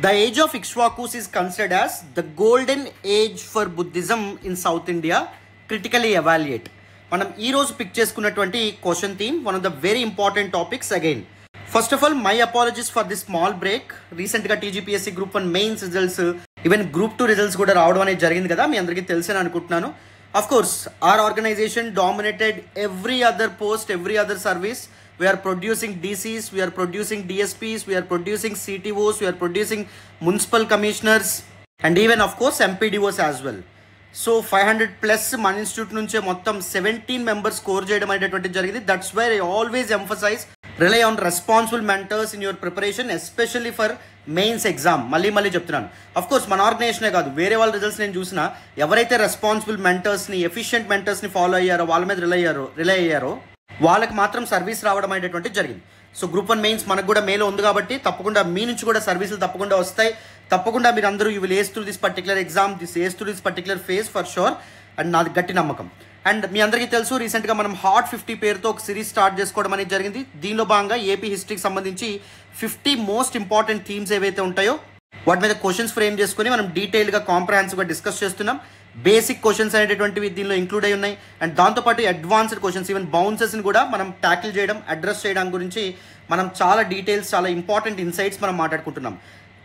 The age of Ikshvakus is considered as the golden age for Buddhism in South India. Critically evaluate. మనం ఈ రోజు pick చేసుకున్నటువంటి question theme one of the very important topics again. First of all my apologies for this small break. రీసెంట్గా TGPSC group 1 mains results, even group 2 results కూడా రావడం అనేది జరిగింది కదా, మీ అందరికీ తెలిసని అనుకుంటున్నాను. Of course our organization dominated every other post, every other service. We are producing DCs, we are producing DSPs, we are producing CTOs, we are producing municipal commissioners and even of course MPDOs as well. So 500 plus మన institute నుంచే మొత్తం 17 members score చేయడం అనేటువంటి జరిగింది. That's why I always emphasise rely on responsible mentors in your preparation, especially for mains exam. మళ్ళీ చెప్తున్నాను, of course మన ఆర్గనైజేషనే కాదు, వేరే వాళ్ళ రిజల్ట్స్ నేను చూసినా ఎవరైతే రెస్పాన్సిబుల్ మెంటర్స్ని, ఎఫిషియెంట్ మెంటర్స్ని ఫాలో అయ్యారో, వాళ్ళ మీద రిలై అయ్యారో వాళ్ళకి మాత్రం సర్వీస్ రావడం అనేటువంటి జరిగింది. సో గ్రూప్ 1 మెయిన్స్ మనకు కూడా మేలో ఉంది కాబట్టి తప్పకుండా మీ నుంచి కూడా సర్వీసులు తప్పకుండా వస్తాయి. తప్పకుండా మీరు అందరూ you will ace through this particular exam, ace through this particular phase for sure. And నాది గట్టి నమ్మకం. అండ్ మీ అందరికీ తెలుసు, రీసెంట్గా మనం హాట్ 50 పేరుతో ఒక సిరీస్ స్టార్ట్ చేసుకోవడం అనేది జరిగింది. దీనిలో భాగంగా ఏపీ హిస్టరీకి సంబంధించి 50 మోస్ట్ ఇంపార్టెంట్ థీమ్స్ ఏవైతే ఉంటాయో వాటి మీద క్వశ్చన్స్ ఫ్రేమ్ చేసుకుని మనం డీటెయిల్గా కాంప్రహెన్సివ్గా డిస్కస్ చేస్తున్నాం. బేసిక్ క్వశ్చన్స్ అనేటటువంటివి దీనిలో ఇంక్లూడ్ అయి ఉన్నాయి. అండ్ దాంతోపాటు అడ్వాన్స్డ్ క్వశ్చన్స్, ఈవెన్ బౌన్సెస్ని కూడా మనం ట్యాకిల్ చేయడం, అడ్రస్ చేయడం గురించి మనం చాలా డీటెయిల్స్, చాలా ఇంపార్టెంట్ ఇన్సైట్స్ మనం మాట్లాడుకుంటున్నాం.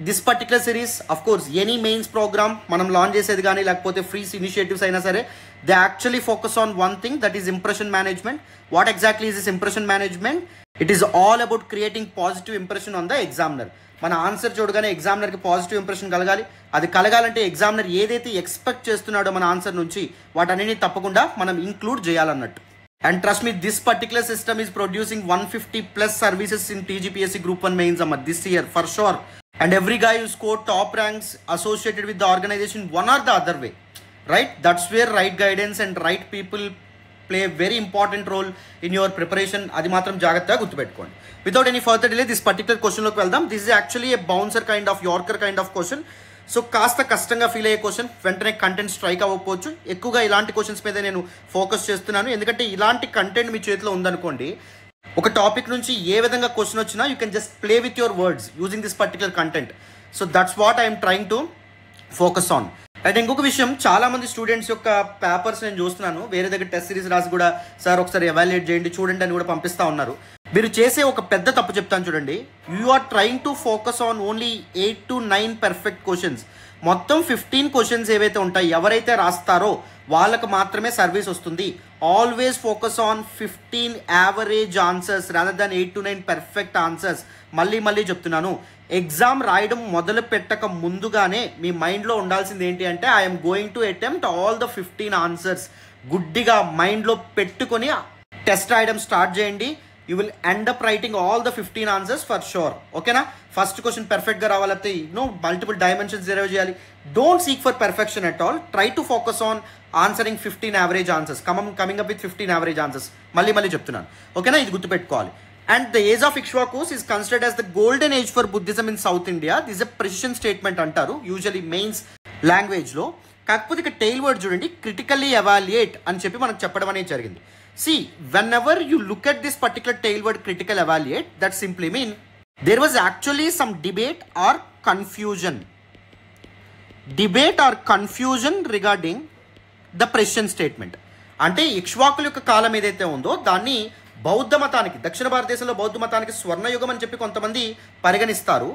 This particular series of course any mains program మనం లాంచ్ చేసేది కానీ లేకపోతే ఫ్రీ ఇనిషియేటివ్స్ అయినా సరే, they actually focus on one thing, that is impression management. What exactly is this impression management? It is all about creating positive impression on the examiner. మన answer చూడగానే ఎగ్జామినర్కి positive impression కలగాలి. అది కలగాలంటే examiner ఏదైతే expect చేస్తున్నాడో మన answer నుంచి వాటన్నిటిని తప్పకుండా మనం ఇంక్లూడ్ చేయాలన్నట్టు. And trust me, this particular system is producing 150 plus services in TGPSC group 1 mains అమ్మ this year for sure. And every guy who scored top ranks associated with the organization one or the other way, right? That's where right guidance and right people play a very important role in your preparation. Adi matram jagattaga gurtupeట్టుకోండి. Without any further delay, this particular question loki veldam. This is actually a bouncer kind of, yorker kind of question. So కాస్త కష్టంగా feel అయ్యే question, వెంటనే content strike అవ్వకపోవచ్చు. ఎక్కువగా ఇలాంటి questions మీద నేను focus చేస్తున్నాను, ఎందుకంటే ఇలాంటి కంటెంట్ మీ చేతిలో ఉందనుకోండి, ఒక టాపిక్ నుంచి ఏ విధంగా క్వశ్చన్ వచ్చినా you can just play with your words using this particular content. So that's what I'm trying to focus on. And ఇంకొక విషయం, చాలామంది స్టూడెంట్స్ యొక్క పేపర్స్ నేను చూస్తున్నాను, వేరే దగ్గర టెస్ట్ సిరీస్ రాసి కూడా సార్ ఒకసారి ఎవాల్యుయేట్ చేయండి చూడండి అని కూడా పంపిస్తూ ఉన్నారు. మీరు చేసే ఒక పెద్ద తప్పు చెప్తాను చూడండి. You are trying to focus on only 8 to 9 perfect questions. మొత్తం 15 క్వశ్చన్స్ ఏవైతే ఉంటాయి, ఎవరైతే రాస్తారో వాళ్ళకు మాత్రమే సర్వీస్ వస్తుంది. Always focus on 15 average answers rather than 8 to 9 perfect answers. మళ్ళీ చెప్తున్నాను, ఎగ్జామ్ రాయడం మొదలు పెట్టక ముందుగానే మీ మైండ్లో ఉండాల్సింది ఏంటి అంటే, I'm going to attempt all the 15 answers. గుడ్డిగా మైండ్లో పెట్టుకొని టెస్ట్ రాయడం స్టార్ట్ చేయండి. You will end up writing all the 15 answers for sure. ఓకేనా? ఫస్ట్ క్వశ్చన్ పర్ఫెక్ట్గా రావాలంటే మల్టిపుల్ డైమెన్షన్స్ డిరైవ్ చేయాలి. Don't seek for perfection at all. Try to focus on answering 15 average answers, coming up with 15 average answers. మళ్ళీ చెప్తున్నాను, ఓకేనా? ఇది గుర్తుపెట్టుకోవాలి. And the age of Ikshvakus is considered as the golden age for Buddhism in south India. This a precision statement అంటారు usually mains లాంగ్వేజ్లో. కాకపోతే ఇక tail word చూడండి, క్రిటికల్లీ ఎవాల్యుయేట్ అని చెప్పి మనకు చెప్పడం అనేది జరిగింది. See, whenever you look at this particular tail word critical evaluate, that simply mean there was actually some debate or confusion regarding the prescient statement. అంటే ఇక్ష్వాకుల యొక్క కాలం ఏదైతే ఉందో దాన్ని బౌద్ధ మతానికి, దక్షిణ భారతదేశంలో బౌద్ధ మతానికి స్వర్ణయుగం అని చెప్పి కొంతమంది పరిగణిస్తారు.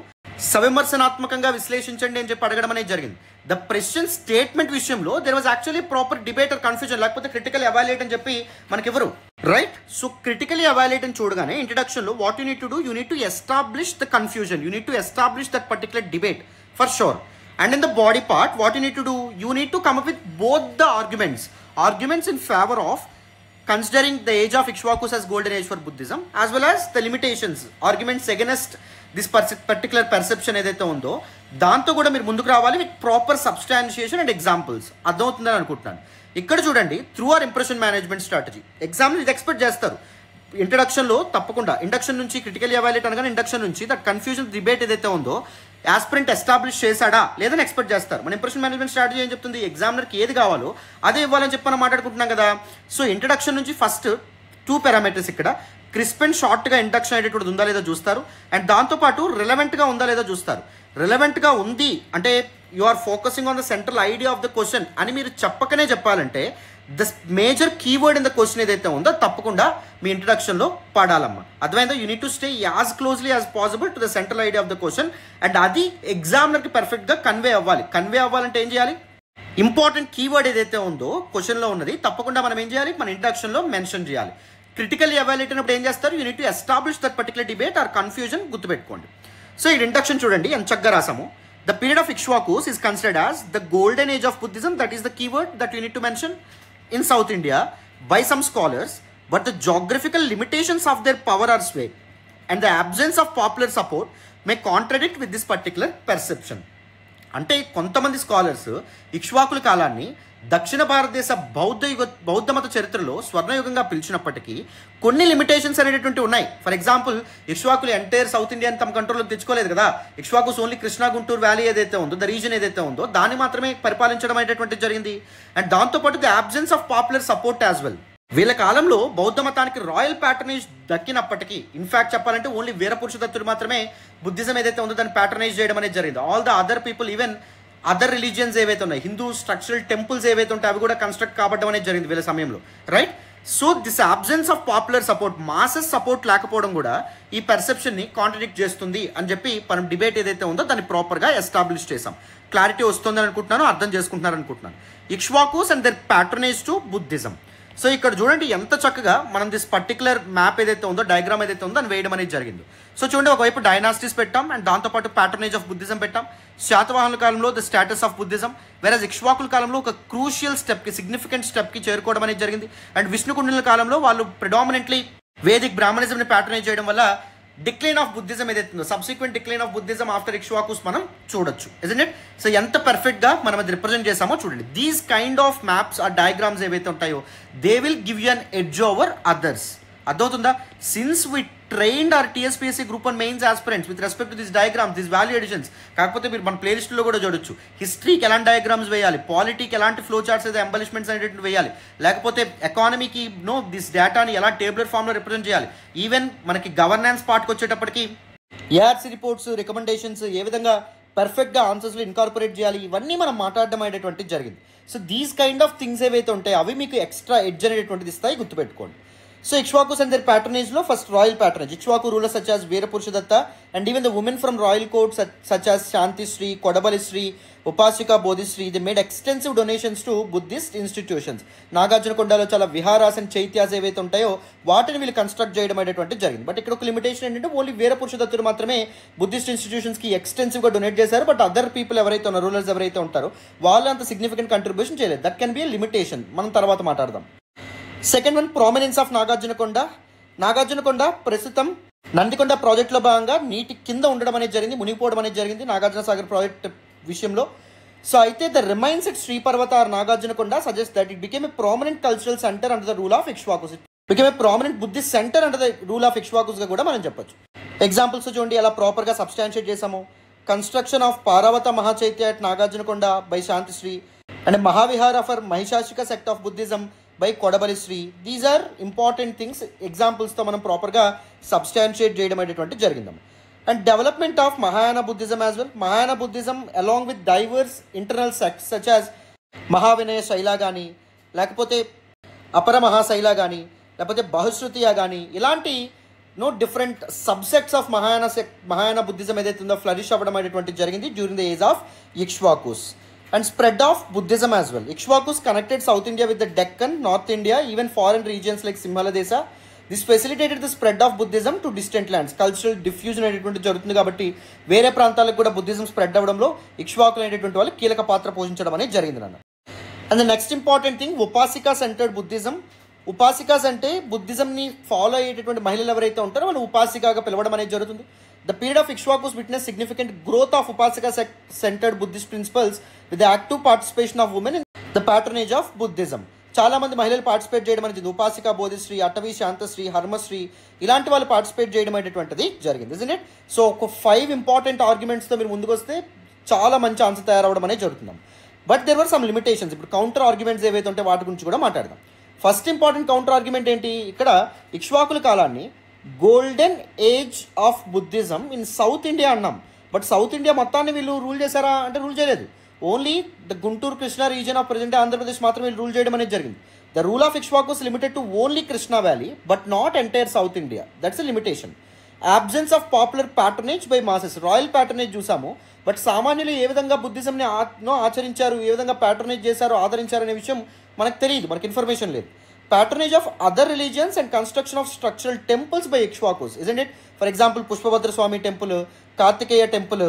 సవిమర్శనాత్మకంగా విశ్లేషించండి అని చెప్పి అడగడం అనేది జరిగింది. ద ప్రెసిడెంట్ స్టేట్మెంట్ విషయంలో there was actually proper debate or confusion, లేకపోతే క్రిటికల్ ఎవాల్యుయేట్ అని చెప్పి మనకి ఎవరు, రైట్? సో క్రిటికల్ ఎవాల్యుయేట్ అని చూడగానే ఇంట్రడక్షన్లో what you need to do, you need to establish the confusion, you need to establish that particular debate for sure. And in the body part what you need to do, you need to come up with both the arguments in favour of considering the age of Ikshvakus as golden age for Buddhism, as well as the limitations, arguments against this particular perception ఏదైతే ఉందో దాంతో కూడా మీరు ముందుకు రావాలి with proper substantiation and examples. అర్థమవుతుందని అనుకుంటున్నాను. ఇక్కడ చూడండి, through our impression management strategy ఎగ్జామ్ని ఇది ఎక్స్పెక్ట్ చేస్తారు. ఇంట్రడక్షన్లో తప్పకుండా ఇండక్షన్ నుంచి క్రిటికల్ ఎవాల్యుయేట్ అనగానే ఇండక్షన్ నుంచి దట్ కన్ఫ్యూజన్ డిబేట్ ఏదైతే ఉందో యాస్పిరెంట్ ఎస్టాబ్లిష్ చేశాడా లేదని ఎక్స్పెక్ట్ చేస్తారు. మన ఇంప్రెషన్ మేనేజ్మెంట్ స్ట్రాటజీ ఏం చెప్తుంది, ఎగ్జామినర్కి ఏది కావాలో అదే ఇవ్వాలని చెప్పి మనం మాట్లాడుకుంటున్నాం కదా. సో ఇంట్రడక్షన్ నుంచి ఫస్ట్ 2 పారామీటర్స్ ఇక్కడ క్రిస్ప్ అండ్ షార్ట్గా ఇండక్షన్ అనేటటువంటి ఉందా లేదా చూస్తారు. అండ్ దాంతోపాటు రిలవెంట్గా ఉందా లేదా చూస్తారు. రిలవెంట్గా ఉంది అంటే you are focusing on the central idea of the question అని మీరు చెప్పకనే చెప్పాలంటే the major keyword in the question ఏదైతే ఉందో తప్పకుండా మీ ఇంట్రడక్షన్లో పడాలమ్మా. అర్థమైందో? You need to stay as closely as possible to the central idea of the question and అది ఎగ్జామినర్కి పర్ఫెక్ట్గా కన్వే అవ్వాలి. కన్వే అవ్వాలంటే ఏం చేయాలి? ఇంపార్టెంట్ కీవర్డ్ ఏదైతే ఉందో క్వశ్చన్లో ఉన్నది తప్పకుండా మనం ఏం చేయాలి? మన ఇంట్రడక్షన్లో మెన్షన్ చేయాలి. క్రిటికల్ ఎవాల్యుయేట్ అయినప్పుడు ఏం చేస్తారు? You need to establish that particular debate or confusion. గుర్తుపెట్టుకోండి. సో ఈ ఇంట్రడక్షన్ చూడండి ఎంత చక్కగా రాసాము. The period of Ikshvakus is considered as the golden age of Buddhism. That is the keyword that you need to mention in South India by some scholars. But the geographical limitations of their power or sway and the absence of popular support may contradict with this particular perception. అంటే కొంతమంది scholars ఇక్ష్వాకుల కాలాన్ని దక్షిణ భారతదేశ బౌద్ధ మత చరిత్రలో స్వర్ణయుగంగా పిలిచినప్పటికీ కొన్ని limitations అనేటటువంటి ఉన్నాయి. ఫర్ ఎగ్జాంపుల్, ఇక్ష్వాకులు ఎంటైర్ సౌత్ ఇండియాని తమ కంట్రోల్లోకి తెచ్చుకోలేదు కదా. ఇక్ష్వాకుస్ ఓన్లీ కృష్ణా గుంటూరు వ్యాలీ ఏదైతే ఉందో, ద రీజన్ ఏదైతే ఉందో దాన్ని మాత్రమే పరిపాలించడం అనేటటువంటిది జరిగింది. అండ్ దాంతోపాటు the absence of popular support as well. వీళ్ళ కాలంలో బౌద్ధ మతానికి రాయల్ ప్యాటర్నేజ్ దక్కినప్పటికీ, ఇన్ఫాక్ట్ చెప్పాలంటే ఓన్లీ వీరపురుషదత్తుడు మాత్రమే బుద్ధిజం ఏదైతే ఉందో దాన్ని ప్యాటర్నైజ్ చేయడం అనేది జరిగింది. All the other people, even other religions ఏవైతే ఉన్నాయి, హిందూ స్ట్రక్చరల్ టెంపుల్స్ ఏవైతే ఉంటాయి అవి కూడా కన్స్ట్రక్ట్ కావడం అనేది జరిగింది వీళ్ళ సమయంలో, right? So this absence of popular support, masses support లేకపోవడం కూడా ఈ పర్సెప్షన్ని కాంట్రడిక్ట్ చేస్తుంది అని చెప్పి మనం డిబేట్ ఏదైతే ఉందో దాన్ని ప్రాపర్గా ఎస్టాబ్లిష్ చేసాం. క్లారిటీ వస్తుందని అనుకుంటున్నాను, అర్థం చేసుకుంటున్నారు అనుకుంటున్నాను. Ikshvakus and their patronage to Buddhism. So ఇక్కడ చూడండి ఎంత చక్కగా మనం దిస్ పర్టికులర్ మ్యాప్ ఏదైతే ఉందో, డయాగ్రామ్ ఏదైతే ఉందో అని వేయడం అనేది జరిగింది. సో చూడండి, ఒకవైపు డైనాసిటీస్ పెట్టాం అండ్ దాంతోపాటు ప్యాటర్నేజ్ ఆఫ్ బుద్ధిజం పెట్టాం. శాతవాహనుల కాలంలో ద స్టేటస్ ఆఫ్ బుద్ధిజం, వేరస్ ఇక్ష్వాకుల కాలంలో ఒక క్రూషియల్ స్టెప్కి, సిగ్నిఫికెంట్ స్టెప్కి చేరుకోవడం అనేది జరిగింది. అండ్ విష్ణుకుండినుల కాలంలో వాళ్ళు ప్రిడామినెంట్లీ వేదిక్ బ్రాహ్మణిజంని ప్యాటర్నైజ్ చేయడం వల్ల డిక్లైన్ ఆఫ్ బుద్ధిజం ఏదైతే ఉందో, subsequent decline of Buddhism after Ikshvakus మనం చూడొచ్చు, ఇజంట్ ఇట్? సో ఎంత పర్ఫెక్ట్గా మనం అది రిప్రజెంట్ చేసామో చూడండి. దీస్ కైండ్ ఆఫ్ మ్యాప్స్ ఆ డయాగ్రామ్స్ ఏవైతే ఉంటాయో they will give you an edge over others. అర్థమవుతుందా? Since we trained our TSPSC group and mains aspirants with respect to this diagrams, this value additions. కాకపోతే మీరు మన ప్లేలిస్ట్లో కూడా చూడొచ్చు, హిస్టరీకి ఎలాంటి డయాగ్రామ్స్ వేయాలి, పాలిటీకి ఎలాంటి ఫ్లో చార్ట్స్ అయితే ఎంబలిష్మెంట్స్ అనేటువంటి వేయాలి, లేకపోతే ఎకానమీకి దిస్ డేటాని ఎలా టేబులర్ ఫామ్లో రిప్రజెంట్ చేయాలి, ఈవెన్ మనకి గవర్నెన్స్ పార్ట్కి వచ్చేటప్పటికి ఏఆర్సీ రిపోర్ట్స్, రికమెండేషన్స్ ఏ విధంగా పర్ఫెక్ట్గా ఆన్సర్స్లో ఇన్కార్పొరేట్ చేయాలి, ఇవన్నీ మనం మాట్లాడడం అనేటువంటిది జరిగింది. So these kind of things ఏవైతే ఉంటాయో అవి మీకు ఎక్స్ట్రా ఎడ్జ్ అనేటువంటిది ఇస్తాయి, గుర్తుపెట్టుకోండి. సో ఇక్ష్వాకుస్ అండ్ దర్ ప్యాటర్నేజ్లో ఫస్ట్ రాయల్ ప్యాటర్నేజ్. Ikshvaku rulers such as Virapurushadatta and even the women from royal court such as Shantishri, Kodabalishri, Upasika Bodhishri, they made extensive donations to Buddhist institutions. నాగార్జునకొండలో చాలా విహారాస్ అండ్ చైత్యాస్ ఏవైతే ఉంటాయో వాటిని వీళ్ళు కన్స్ట్రక్ట్ చేయడం అనేటువంటిది జరిగింది. బట్ ఇక్కడ ఒక లిమిటేషన్ ఏంటంటే ఓన్లీ వీరపురుషదత్తులు మాత్రమే బుద్ధిస్ట్ ఇన్స్టిట్యూషన్స్కి ఎక్స్టెన్సివ్గా డొనేట్ చేశారు. బట్ అదర్ పీపుల్ ఎవరైతే ఉన్నారో, రూలర్స్ ఎవరైతే ఉంటారో వాళ్ళు అంత సిగ్నిఫికెంట్ కంట్రిబ్యూషన్ చేయలేదు. That can be a limitation, మనం తర్వాత మాట్లాడదాం. Second one, prominence of Nagarjunakonda. Nagarjunakonda ప్రస్తుతం నందికొండ ప్రాజెక్టులో భాగంగా నీటి కింద ఉండడం అనేది జరిగింది, మునిగిపోవడం అనేది జరిగింది నాగార్జున సాగర్ ప్రాజెక్ట్ విషయంలో. సో అయితే the remains at Sriparvata or Nagarjunakonda suggest that it became a prominent cultural centre under the rule of Ikshvakus. It became a prominent Buddhist centre under the rule of ఇక్ష్వాకుస్గా కూడా మనం చెప్పొచ్చు. ఎగ్జాంపుల్స్ చూడండి ఎలా ప్రాపర్గా సబ్స్టాన్షియేట్ చేసాము. Construction of Parvata Mahachaitya at Nagarjunakonda by Shantishri and Mahavihara for Mahishasika sect of Buddhism by Kodabalishri. These are important things, ఎగ్జాంపుల్స్తో మనం ప్రాపర్గా సబ్స్టాన్షియేట్ చేయడం అనేటువంటి జరిగిందాం. And development of Mahayana Buddhism as well. Mahayana Buddhism along with diverse internal sects such as Mahavinaya Shaila కానీ, లేకపోతే అపర మహాశైల కానీ, లేకపోతే బహుశ్రుతియ కానీ, ఇలాంటి different subsects of Mahayana Buddhism ఏదైతే ఉందో ఫ్లరిష్ అవ్వడం అనేటువంటి జరిగింది during the age of Ikshvakus. And spread of Buddhism as well. Ikshvakus connected South India with the Deccan, North India, even foreign regions like Simhala Desa. This facilitated the spread of Buddhism to distant lands. Cultural diffusion అనేటువంటి జరుగుతుంది కాబట్టి వేరే ప్రాంతాలకు కూడా Buddhism spread అవ్వడంలో ఇక్ష్వాకులు అనేటువంటి వాళ్ళు కీలక పాత్ర పోషించడం అనేది జరిగింది నాన్న. And the next important thing, Upasika centred Buddhism. Upasikas అంటే బుద్ధిజంని ఫాలో అయ్యేటటువంటి మహిళలు ఎవరైతే ఉంటారో వాళ్ళు ఉపాసికాగా పిలవడం అనేది జరుగుతుంది. The period of Ikshvakus witnessed significant growth of Upasika-centered Buddhist principles with the active participation of women in the patronage of Buddhism. చాలా మంది మహిళలు పార్టిసిపేట్ చేయడం అనేది ఉపాసిక బోధిశ్రీ, అటవీ శాంతశ్రీ, హర్మశ్రీ ఇలాంటి వాళ్ళు పార్టిసిపేట్ చేయడం అనేటువంటిది జరిగింది, ఇజంట్ ఇట్? సో ఒక 5 ఇంపార్టెంట్ ఆర్గ్యుమెంట్స్తో మీరు ముందుకు వస్తే చాలా మంచి ఆన్సర్ తయారవడం అనేది జరుగుతున్నాం. But there were some limitations. ఇప్పుడు కౌంటర్ ఆర్గ్యుమెంట్స్ ఏవైతే ఉంటే వాటి గురించి కూడా మాట్లాడదాం. ఫస్ట్ ఇంపార్టెంట్ కౌంటర్ ఆర్గ్యుమెంట్ ఏంటి? ఇక్కడ ఇక్ష్వాకుల కాలాన్ని golden age of Buddhism in south India అన్నాం. బట్ సౌత్ ఇండియా మొత్తాన్ని వీళ్ళు రూల్ చేశారా అంటే రూల్ చేయలేదు. Only the Guntur Krishna reason of present Andhra Pradesh మాత్రం వీళ్ళు రూల్ చేయడం అనేది జరిగింది. The rule of Ikshvaku limited to only Krishna valley but not entire south India. That's a limitation. Absence of popular patronage by masses. Royal patronage చూసాము, but సామాన్యులు ఏ విధంగా బుద్ధిజంని ఆచరించారు, ఏ విధంగా ప్యాటర్నేజ్ చేశారు, ఆదరించారు అనే విషయం మనకు తెలియదు, మనకి ఇన్ఫర్మేషన్ లేదు. Patronage of other religions and construction of structural temples by Ikshvakus, isn't it? For example Pushpabhadra Swami temple, Kartikeya temple,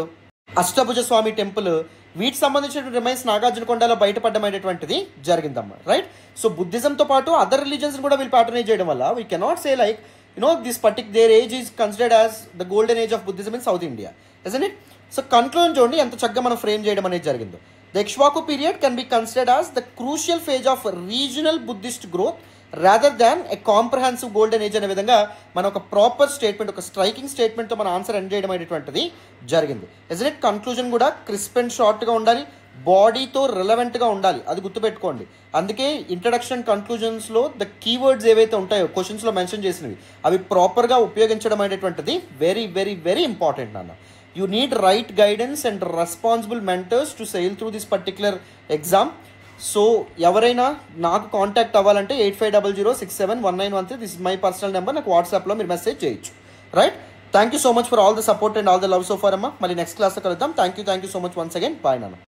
Ashtabhuja Swami temple, వీటికి సంబంధించిన రిమైన్స్ నాగార్జునకొండలో బయటపడమైనటువంటిది జరిగిందమ్మా, రైట్? సో బుద్ధిజంతో పాటు అదర్ రిలీజన్స్ కూడా వీళ్ళు ప్యాటర్నైజ్ చేయడం వల్ల we cannot say like this their age is considered as the golden age of Buddhism in south India, isn't it? So conclusion చూడండి ఎంత చక్కగా మనం ఫ్రేమ్ చేయడం అనేది జరిగిందో. The Ikshvaku period can be considered as the crucial phase of regional Buddhist growth rather than a comprehensive golden age అనే విధంగా మన ఒక ప్రాపర్ స్టేట్మెంట్, ఒక స్ట్రైకింగ్ స్టేట్మెంట్తో మన ఆన్సర్ ఎండ్ చేయడం అనేటువంటిది జరిగింది. Isn't it? కన్క్లూజన్ కూడా క్రిస్ప్ అండ్ షార్ట్గా ఉండాలి, బాడీతో రిలవెంట్గా ఉండాలి, అది గుర్తుపెట్టుకోండి. అందుకే ఇంట్రడక్షన్ కన్క్లూజన్స్లో ద కీవర్డ్స్ ఏవైతే ఉంటాయో క్వశ్చన్స్లో మెన్షన్ చేసినవి అవి ప్రాపర్గా ఉపయోగించడం అనేటువంటిది వెరీ వెరీ వెరీ ఇంపార్టెంట్ నాన్న. You need right guidance and responsible mentors to sail through this particular exam. So ఎవరైనా నాకు కాంటాక్ట్ అవ్వాలంటే 8500671913 this is my personal number. నాకు వాట్సాప్లో మీరు మెసేజ్ చేయొచ్చు, right? Thank you so much for all the support and all the love so far అమ్మా. మళ్ళీ next క్లాస్లో కలుద్దాం. Thank you so much once again. Bye నాన్న.